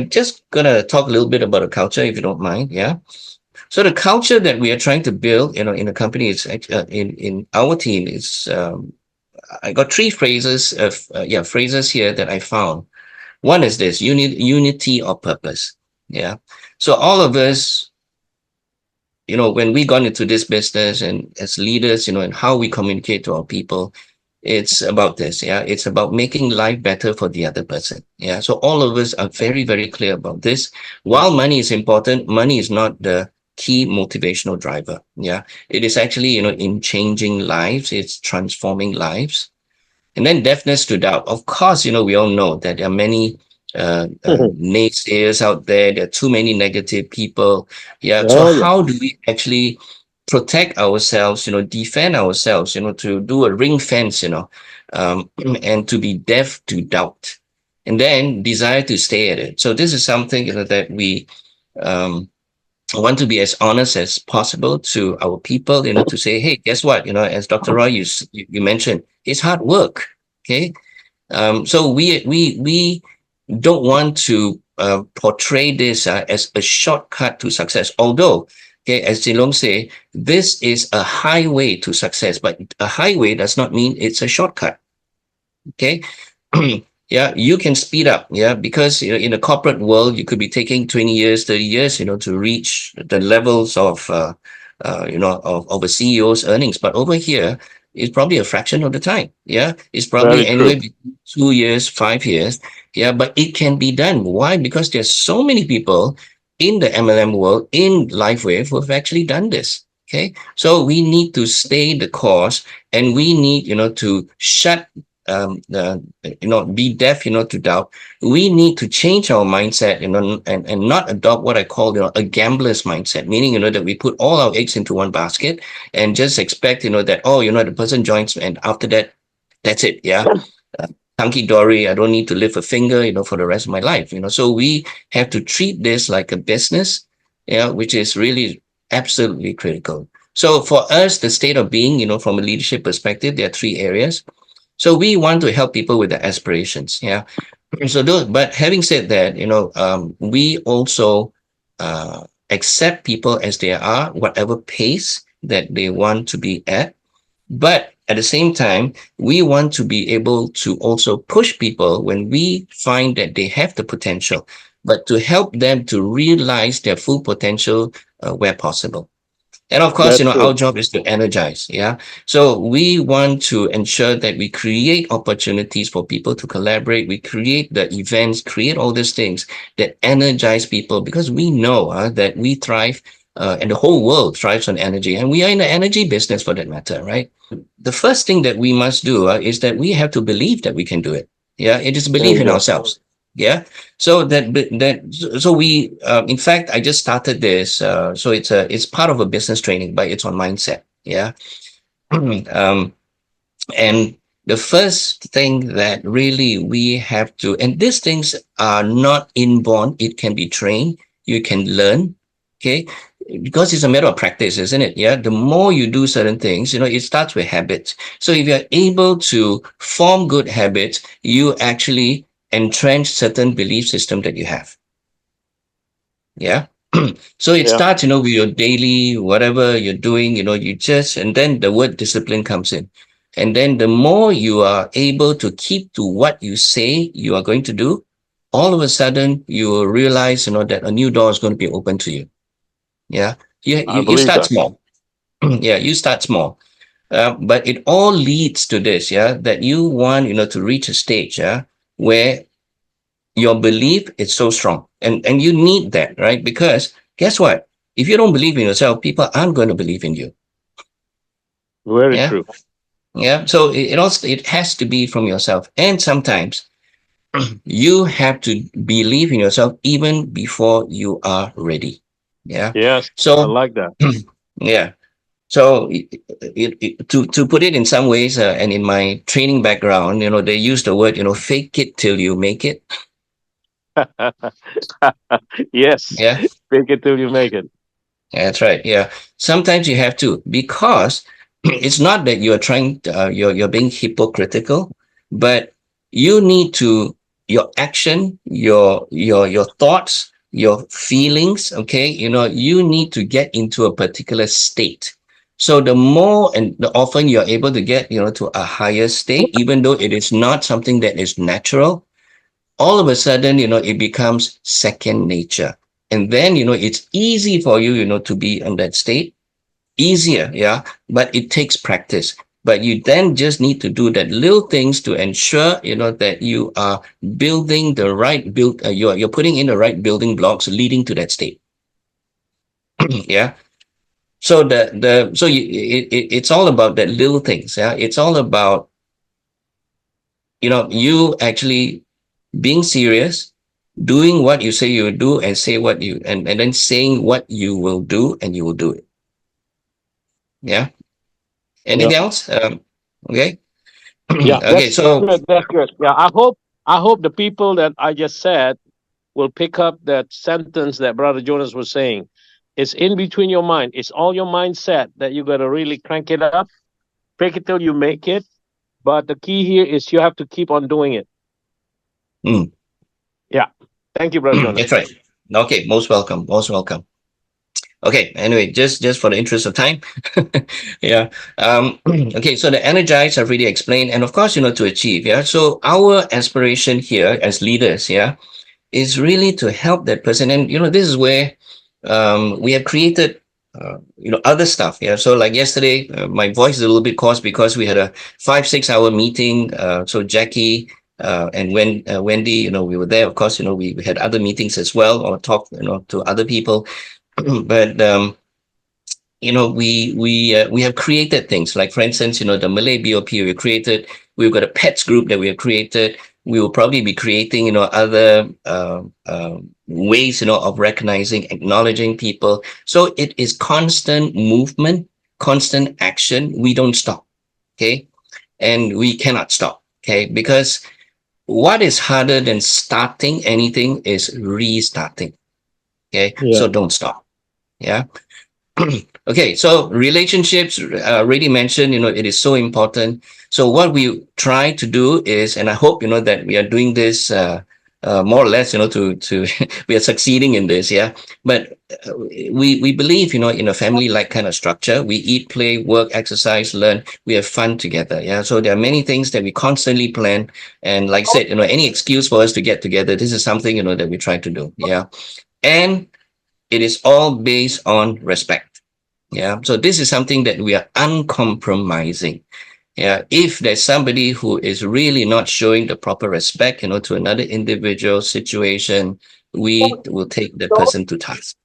just gonna talk a little bit about the culture, if you don't mind. Yeah. So the culture that we are trying to build, in the company is in our team is I got three phrases here that I found. One is this: unity of purpose. Yeah. So all of us, when we got into this business and as leaders, and how we communicate to our people, it's about this. Yeah. It's about making life better for the other person. Yeah. So all of us are very, very clear about this. While money is important, money is not the key motivational driver. Yeah. It is actually, in changing lives, it's transforming lives. And then deafness to doubt. Of course, we all know that there are many naysayers out there. There are too many negative people. Yeah. So Oh, yeah. how do we actually protect ourselves, defend ourselves, to do a ring fence, and to be deaf to doubt and then desire to stay at it. So this is something, that we um, want to be as honest as possible to our people, to say, hey, guess what? As Dr. Roy, you mentioned, it's hard work. Okay. So we don't want to portray this as a shortcut to success. Although, okay, as Zilong say, this is a highway to success, but a highway does not mean it's a shortcut. Okay. Yeah, you can speed up. Yeah, because in the corporate world, you could be taking 20 years, 30 years, to reach the levels of a CEO's earnings. But over here, it's probably a fraction of the time. Yeah, it's probably Very anywhere true. between 2 years, 5 years. Yeah, but it can be done. Why? Because there's so many people in the MLM world, in LifeWave, who have actually done this. Okay, so we need to stay the course, and we need, to shut be deaf, to doubt. We need to change our mindset, and not adopt what I call, a gambler's mindset, meaning, that we put all our eggs into one basket and just expect, that, oh, the person joins and after that, that's it. Yeah. Uh, Hunky dory. I don't need to lift a finger, for the rest of my life, So we have to treat this like a business, which is really absolutely critical. So for us, the state of being, from a leadership perspective, there are three areas. So we want to help people with their aspirations. Yeah. So but having said that, we also accept people as they are, whatever pace that they want to be at. But at the same time, we want to be able to also push people when we find that they have the potential, but to help them to realize their full potential where possible. And of course, That's our true. job is to energize. Yeah. So we want to ensure that we create opportunities for people to collaborate. We create the events, create all these things that energize people because we know that we thrive and the whole world thrives on energy. And we are in the energy business for that matter, right? The first thing that we must do is that we have to believe that we can do it. Yeah. It is There belief you in go. ourselves. Yeah. So so we in fact I just started this. So it's part of a business training, but it's on mindset. Yeah. um, and the first thing that really we have to, and these things are not inborn. It can be trained. You can learn. Okay. Because it's a matter of practice, isn't it? Yeah. The more you do certain things, it starts with habits. So if you're able to form good habits, you actually entrench certain belief system that you have. Yeah. So it Yeah. starts, with your daily, whatever you're doing, you just, and then the word discipline comes in. And then the more you are able to keep to what you say you are going to do, all of a sudden you will realize, that a new door is going to be open to you. Yeah. I You believe start that. small. Yeah. You start small. But it all leads to this, yeah, that you want, to reach a stage, yeah, where your belief is so strong, and you need that, right? Because guess what, if you don't believe in yourself, people aren't going to believe in you. Very Yeah. true. Yeah. So it has to be from yourself, and sometimes you have to believe in yourself even before you are ready. Yeah. Yes, I So like that. yeah. So to put it in some ways, and in my training background, they use the word, fake it till you make it. Yes, Yeah. fake it till you make it. That's right. Yeah. Sometimes you have to, because it's not that you're trying to, you're being hypocritical, but you need to your action, your thoughts, your feelings. Okay, you need to get into a particular state. So the more and the often you're able to get, to a higher state, even though it is not something that is natural, all of a sudden, it becomes second nature. And then, it's easy for you, to be in that state, easier, yeah, but it takes practice. But you then just need to do that little things to ensure, that you are building the right build, you're putting in the right building blocks leading to that state. Yeah. So it's all about that little things. Yeah. It's all about, you actually being serious, doing what you say you will do, and say what you and then saying what you will do, and you will do it. Yeah. Yeah. Anything else? Okay. Yeah. Okay. So That's good. Yeah. I hope the people that I just said will pick up that sentence that Brother Jonas was saying. It's in between your mind. It's all your mindset that you got to really crank it up, fake it till you make it. But the key here is you have to keep on doing it. mm, Yeah. Thank you, Brother Jonas. that's right. Okay. Most welcome. Most welcome. Okay. Anyway, just for the interest of time. Yeah. Okay. So the energize I've already explained, and of course, to achieve. Yeah. So our aspiration here as leaders, yeah, is really to help that person. And this is where we have created other stuff. Yeah. So like yesterday, my voice is a little bit coarse because we had a 5-6 hour meeting. So Jackie and Wendy, we were there. Of course, we had other meetings as well, or talk to other people. But we have created things like, for instance, the Malay BOP we created. We've got a pets group that we have created. We will probably be creating other ways of recognizing, acknowledging people. So it is constant movement, constant action. We don't stop. Okay. And we cannot stop. Okay. Because what is harder than starting anything is restarting. Okay. Yeah. So don't stop. Yeah. Okay, so relationships, already mentioned, it is so important. So what we try to do is, and I hope, that we are doing this more or less, to we are succeeding in this, yeah. But we believe, in a family-like kind of structure. We eat, play, work, exercise, learn. We have fun together, yeah. So there are many things that we constantly plan, and like I said, any excuse for us to get together, this is something, that we try to do, yeah. And it is all based on respect. Yeah. So this is something that we are uncompromising. Yeah. If there's somebody who is really not showing the proper respect, to another individual situation, we will take that person to task.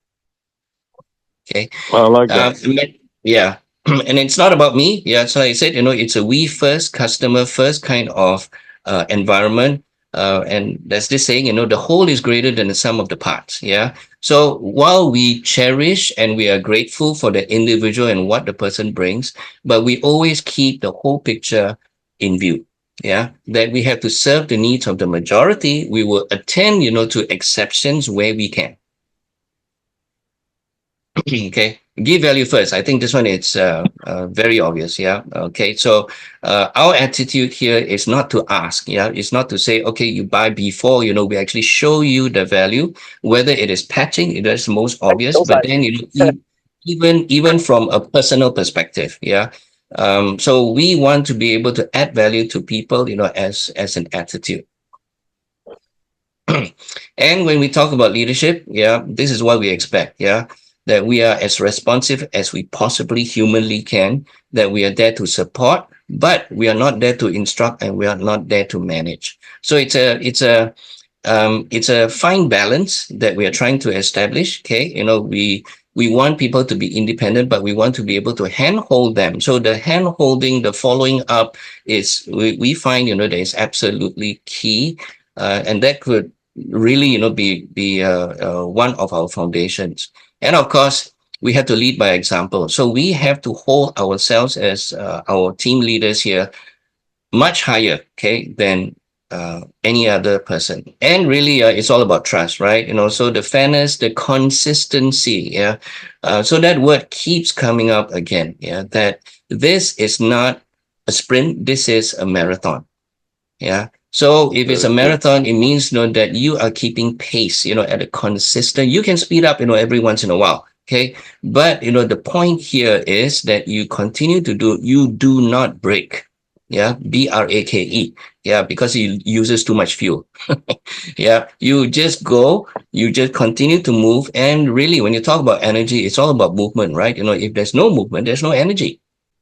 Okay. I like that. Yeah. And it's not about me. Yeah. So like I said, it's a we first, customer first kind of environment. And there's this saying, the whole is greater than the sum of the parts. Yeah. So while we cherish and we are grateful for the individual and what the person brings, but we always keep the whole picture in view. Yeah. That we have to serve the needs of the majority. We will attend, to exceptions where we can. Okay, give value first. I think this one is very obvious. Yeah. Okay. So our attitude here is not to ask. Yeah. It's not to say, okay, you buy before. We actually show you the value, whether it is patching. It is most obvious. But then even from a personal perspective. Yeah. So we want to be able to add value to people. As an attitude. And when we talk about leadership, yeah, this is what we expect. Yeah. That we are as responsive as we possibly humanly can, that we are there to support, but we are not there to instruct, and we are not there to manage. So it's a fine balance that we are trying to establish. Okay. We want people to be independent, but we want to be able to handhold them. So the handholding, the following up we find, that is absolutely key. And that could really, be one of our foundations. And of course, we have to lead by example. So we have to hold ourselves as our team leaders here much higher, okay, than any other person. And really, it's all about trust, right? So the fairness, the consistency, yeah. So that word keeps coming up again, yeah. That this is not a sprint. This is a marathon, yeah. So if it's a Very good. marathon, it means, that you are keeping pace, at a consistent, you can speed up, every once in a while. Okay. But, the point here is that you do not break. Yeah. BRAKE. Yeah. Because it uses too much fuel. Yeah. You just go, you just continue to move. And really, when you talk about energy, it's all about movement, right? If there's no movement, there's no energy.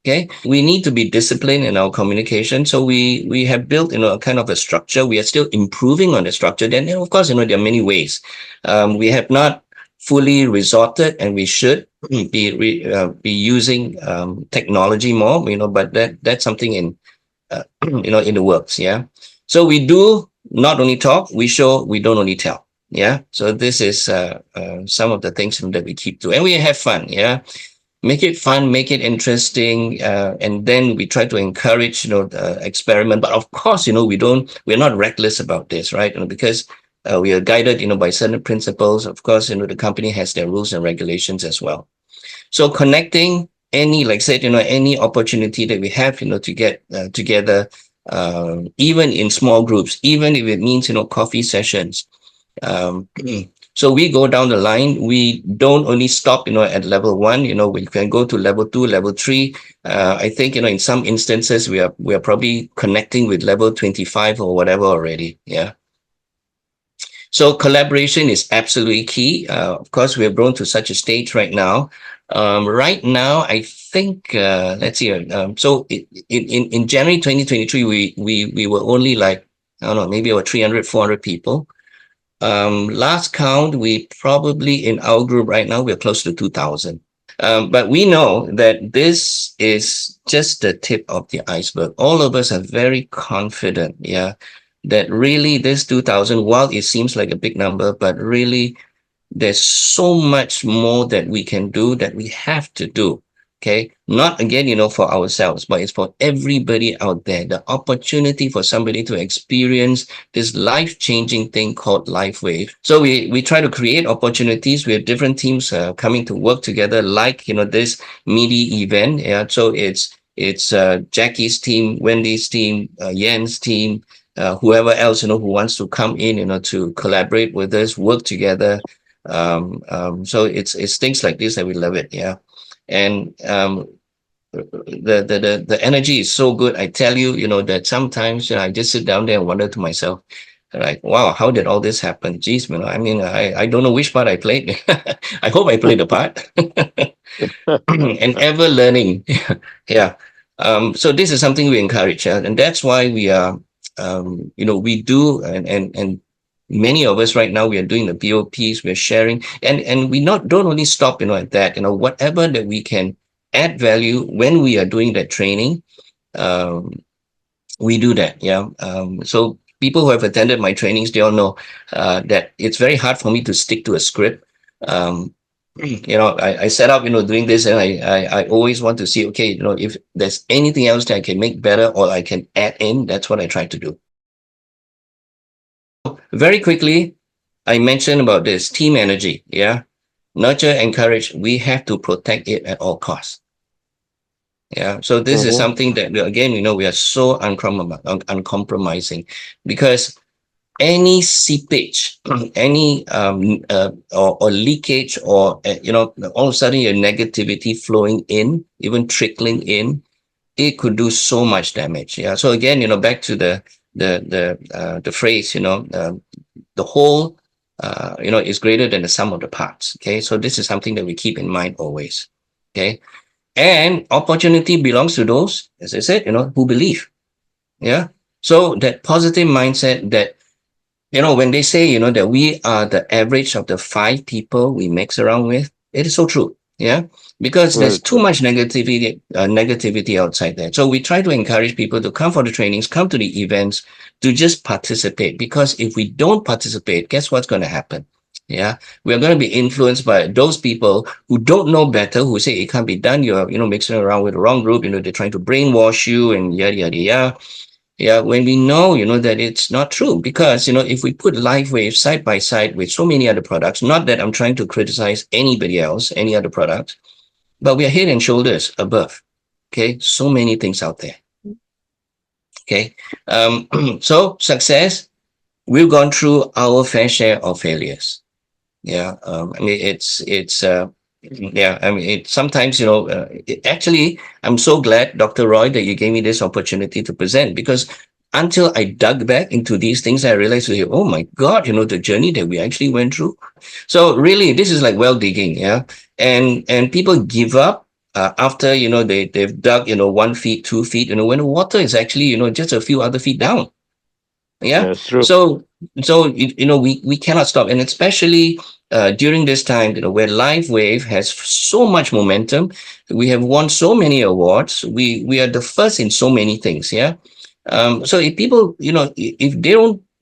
Okay, we need to be disciplined in our communication. So we have built, a kind of a structure. We are still improving on the structure. Then, of course, there are many ways. We have not fully resorted, and we should be using technology more. But that's something in the works. Yeah. So we do not only talk, we show. We don't only tell. Yeah. So this is some of the things that we keep doing, and we have fun. Yeah, make it fun, make it interesting, and then we try to encourage, the experiment. But of course, we're not reckless about this, right? Because we are guided, by certain principles. Of course, the company has their rules and regulations as well. So connecting any, like I said, any opportunity that we have, to get together, even in small groups, even if it means, coffee sessions. Um, so we go down the line. We don't only stop, at level 1. We can go to level 2, level 3. I think, in some instances we are probably connecting with level 25 or whatever already. Yeah. So collaboration is absolutely key. Of course, we have grown to such a stage right now. Right now, I think let's see. So in January 2023, we were only like, I don't know, maybe about 300, 400 people. Last count, we probably in our group right now, we're close to 2,000. But we know that this is just the tip of the iceberg. All of us are very confident, yeah, that really this 2,000, while it seems like a big number, but really there's so much more that we can do, that we have to do. Okay. Not again, for ourselves, but it's for everybody out there. The opportunity for somebody to experience this life-changing thing called LifeWave. So we try to create opportunities. We have different teams coming to work together, like, this media event. Yeah. So it's Jackie's team, Wendy's team, Yen's team, whoever else, who wants to come in, to collaborate with us, work together. So it's things like this that we love it. Yeah. And the energy is so good. I tell you, that sometimes I just sit down there and wonder to myself, like, wow, how did all this happen? Geez, I mean, I don't know which part I played. I hope I played a part. And ever learning. Yeah. So this is something we encourage, and that's why we are, we do, and many of us right now, we are doing the BOPs, we're sharing, and we don't only stop, at that, whatever that we can add value when we are doing that training, we do that. Yeah. So people who have attended my trainings, they all know that it's very hard for me to stick to a script. I set up, doing this, and I always want to see, okay, if there's anything else that I can make better or I can add in, that's what I try to do. Very quickly, I mentioned about this team energy. Yeah. Nurture, encourage. We have to protect it at all costs. Yeah. So this is something that, again, we are so uncompromising, because any seepage, any or leakage, or all of a sudden your negativity flowing in, even trickling in, it could do so much damage. Yeah. So again, back to the phrase, the whole, is greater than the sum of the parts. Okay. So this is something that we keep in mind always. Okay. And opportunity belongs to those, as I said, who believe. Yeah. So that positive mindset, that, when they say, that we are the average of the 5 people we mix around with, it is so true. Yeah. Because there's too much negativity outside there. So we try to encourage people to come for the trainings, come to the events, to just participate. Because if we don't participate, guess what's going to happen? Yeah, we're going to be influenced by those people who don't know better, who say it can't be done. You're, mixing around with the wrong group. They're trying to brainwash you and yada, yada, yada. Yeah, when we know, that it's not true. Because, if we put LifeWave side by side with so many other products, not that I'm trying to criticize anybody else, any other product, but we are head and shoulders above. Okay, so many things out there. Okay. So success, we've gone through our fair share of failures. Yeah. I mean, yeah. I mean, sometimes, actually, I'm so glad, Dr. Roy, that you gave me this opportunity to present, because until I dug back into these things, I realized, oh my God, the journey that we actually went through. So really, this is like well digging. Yeah. And people give up. After they've dug 1 feet 2 feet when the water is actually just a few other feet down. Yeah. That's true. So we cannot stop, and especially during this time where Live Wave has so much momentum. We have won so many awards. We are the first in so many things. Yeah. So if people if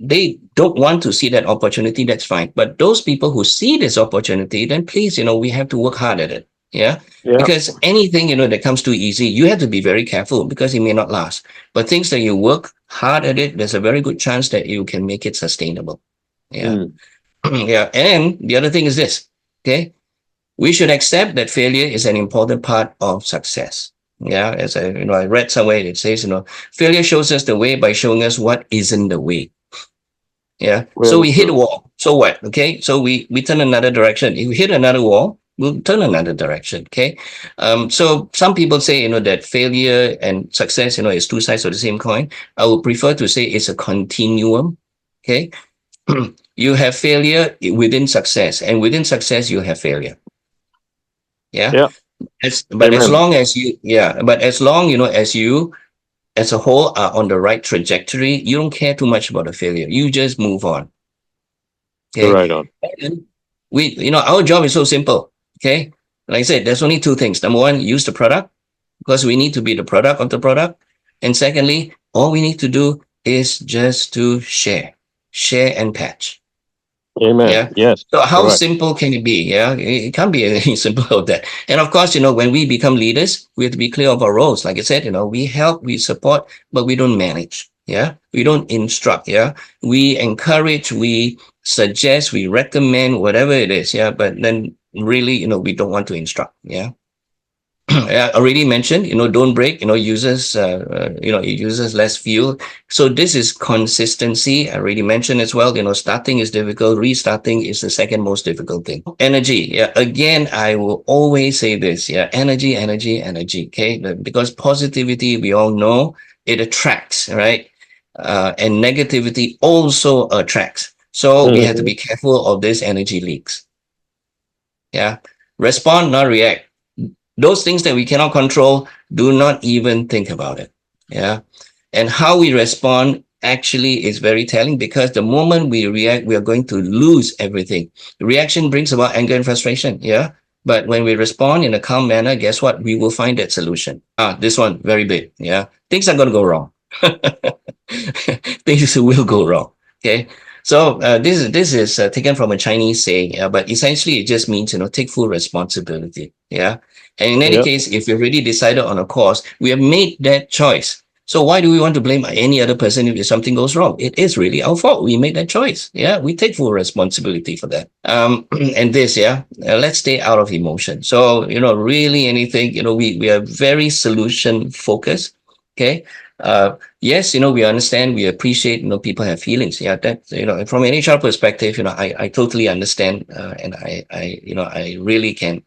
they don't want to see that opportunity, that's fine, but those people who see this opportunity, then please, we have to work hard at it. Yeah. Yeah. Because anything that comes too easy, you have to be very careful, because it may not last. But things that you work hard at it, there's a very good chance that you can make it sustainable. Yeah. Mm. Yeah. And the other thing is this. Okay. We should accept that failure is an important part of success. Yeah. As I read somewhere, it says, failure shows us the way by showing us what isn't the way. Yeah. So Very we hit a true. wall. So what? Okay. So we turn another direction. If we hit another wall, we'll turn another direction. Okay. So some people say, that failure and success, is two sides of the same coin. I would prefer to say it's a continuum. Okay. You have failure within success, and within success, you have failure. Yeah. Yeah. But as Amen. long as as you as a whole are on the right trajectory, you don't care too much about the failure. You just move on. Okay. Right on. And our job is so simple. Okay. Like I said, there's only two things. Number one, use the product, because we need to be the product of the product. And secondly, all we need to do is just to share and patch. Amen. Yeah. Yes. So how Correct. simple can it be? Yeah. It can't be any simpler than that. And of course, when we become leaders, we have to be clear of our roles. Like I said, we help, we support, but we don't manage. Yeah. We don't instruct. Yeah. We encourage, we suggest, we recommend, whatever it is. Yeah. But then really, we don't want to instruct. Yeah. I already mentioned, don't break, it uses less fuel. So this is consistency. I already mentioned as well, starting is difficult. Restarting is the second most difficult thing. Energy. Yeah. Again, I will always say this. Yeah. Energy, energy, energy. Okay. Because positivity, we all know it attracts, right? And negativity also attracts. So we have to Mhm. be careful of these energy leaks. Yeah. Respond, not react. Those things that we cannot control, do not even think about it. Yeah. And how we respond actually is very telling, because the moment we react, we are going to lose everything. Reaction brings about anger and frustration. Yeah. But when we respond in a calm manner, guess what? We will find that solution. This one, very big. Yeah. Things are going to go wrong. Things will go wrong. Okay. So this is taken from a Chinese saying, but essentially it just means, take full responsibility. Yeah. And in any Yeah. case, if you've already decided on a course, we have made that choice. So why do we want to blame any other person if something goes wrong? It is really our fault. We made that choice. Yeah, we take full responsibility for that. And this, yeah, let's stay out of emotion. So really anything, we are very solution focused. Okay. Yes, we understand, we appreciate, people have feelings. Yeah, that from an HR perspective, I totally understand, and I really can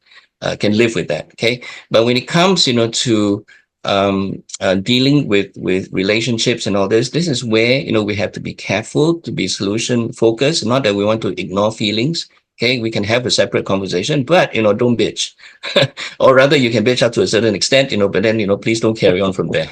live with that. Okay. But when it comes, to dealing with relationships and all this is where, we have to be careful to be solution focused. Not that we want to ignore feelings. Okay. We can have a separate conversation, but, don't bitch. Or rather, you can bitch up to a certain extent, but then, please don't carry on from there.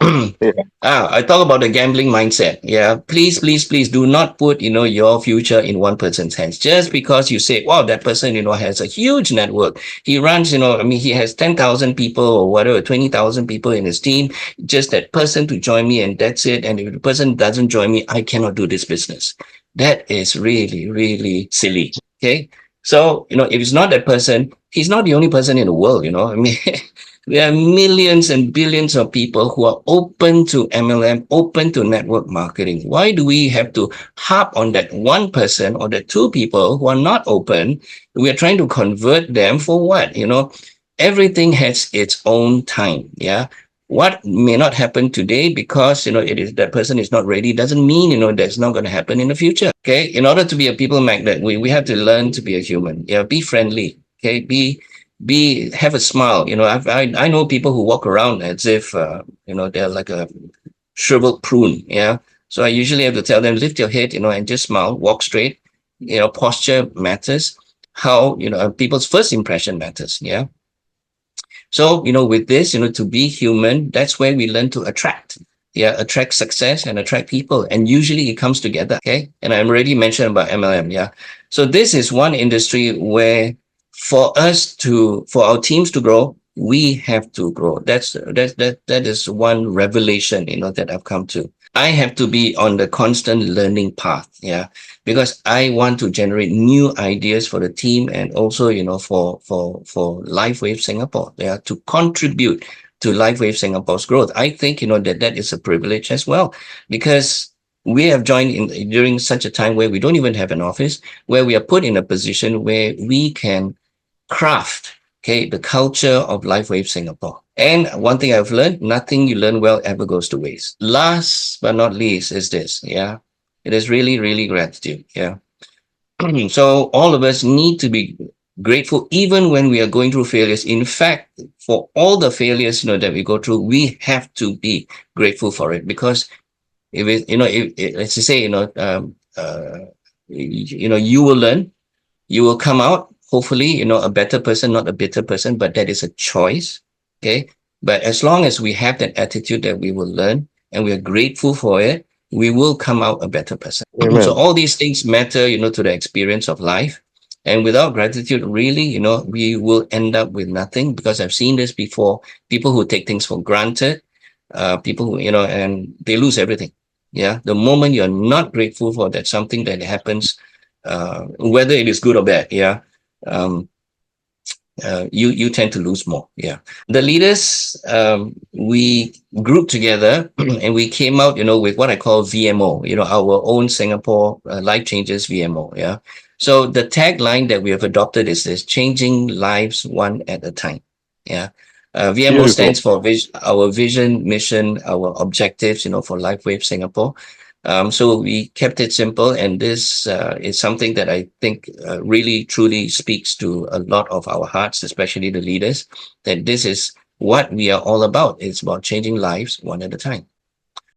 Yeah. I talk about the gambling mindset. Yeah. Please, please, please do not put, your future in one person's hands. Just because you say, wow, that person, has a huge network. He runs, he has 10,000 people or whatever, 20,000 people in his team. Just that person to join me, and that's it. And if the person doesn't join me, I cannot do this business. That is really, really silly. Okay. So, if it's not that person, he's not the only person in the world, there are millions and billions of people who are open to MLM, open to network marketing. Why do we have to harp on that one person or the two people who are not open? We are trying to convert them for what? Everything has its own time. Yeah. what may not happen today because it is that person is not ready doesn't mean that's not going to happen in the future. Okay, in order to be a people magnet, we have to learn to be a human. Yeah, be friendly. Okay, be have a smile. I know people who walk around as if they're like a shriveled prune. Yeah, so I usually have to tell them, lift your head, and just smile, walk straight. Posture matters. How people's first impression matters. Yeah. So, with this, to be human, that's where we learn to attract. Yeah, attract success and attract people. And usually it comes together. Okay. And I already mentioned about MLM. Yeah. So this is one industry where for our teams to grow, we have to grow. That is one revelation, that I've come to. I have to be on the constant learning path. Yeah, because I want to generate new ideas for the team and also, for LifeWave Singapore. Yeah, to contribute to LifeWave Singapore's growth. I think, that is a privilege as well, because we have joined in during such a time where we don't even have an office, where we are put in a position where we can craft, okay, the culture of LifeWave Singapore. And one thing I've learned, nothing you learn well ever goes to waste. Last but not least is this, yeah. It is really, really gratitude, yeah. So all of us need to be grateful even when we are going through failures. In fact, for all the failures, that we go through, we have to be grateful for it, because if it, if let's just say, you will learn, you will come out, hopefully, a better person, not a bitter person, but that is a choice. Okay. But as long as we have that attitude that we will learn and we are grateful for it, we will come out a better person. So Amen. all these things matter, to the experience of life. And without gratitude, really, we will end up with nothing, because I've seen this before. People who take things for granted, people who, and they lose everything. Yeah. The moment you're not grateful for that something that happens, whether it is good or bad, yeah, um, you tend to lose more. Yeah, the leaders, we grouped together and we came out, with what I call VMO, our own Singapore Life Changes VMO. Yeah, so the tagline that we have adopted is this: changing lives one at a time. Yeah. VMO Beautiful. stands for our vision, mission, our objectives, for LifeWave Singapore. So we kept it simple, and this is something that I think really truly speaks to a lot of our hearts, especially the leaders, that this is what we are all about. It's about changing lives one at a time.